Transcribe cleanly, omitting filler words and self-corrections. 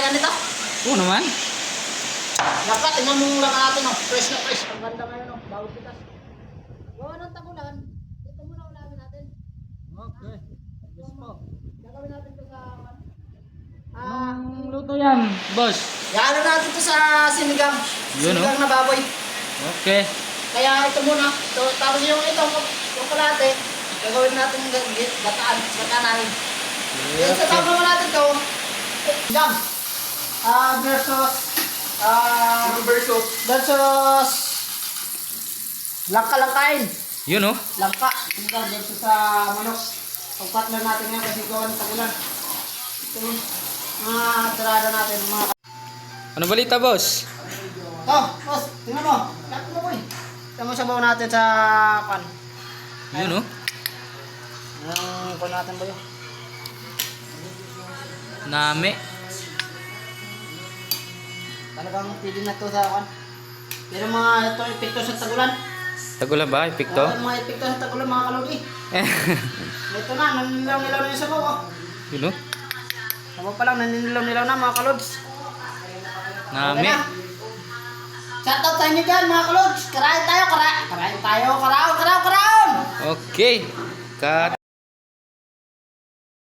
kakain ka nito? Oo naman. Dapat, tingnan mo lang natin, oh. Fresh na fresh. Ang ganda ngayon, oh. Bawal pitas. Gawa ng tagulan. Ito muna ulamin natin. Okay. Yes po. Gagawin natin ito sa... Anong luto yan, boss? Yaano natin ito sa sinigang. Yun, Sinigang na baboy. Okay. Kaya ito muna. Ito, tapos yung kalate, gagawin natin gataan namin. Yung sa tama mo natin ito, jam. Versus langka-langkain. Yun oh. Langka. Sinigang versus sa manok. Pagpat lang natin yan kasi gawa ng tagulan. Ito yung mga tirada natin. Mga... Ano balita, boss? boss, tingnan mo. Lahat mo boy. Tingnan mo sabaw natin sa pan. Yun oh. Ang pan natin ba yun? Nami. Talagang pili na ito sa pan. Pero mga ito epekto sa tagulan. Tagulan ba? Epekto? Oo, mga epekto sa tagulan mga kalodi. Ito na, naninilaw-nilaw na yung sabaw. Oh. Yun oh. Sabaw pa lang, naninilaw-nilaw na mga kalods. Nami. Okay na. Shoutout sa inyo dyan mga kalods. Karain tayo, karain tayo, karaon. Okay. Cut.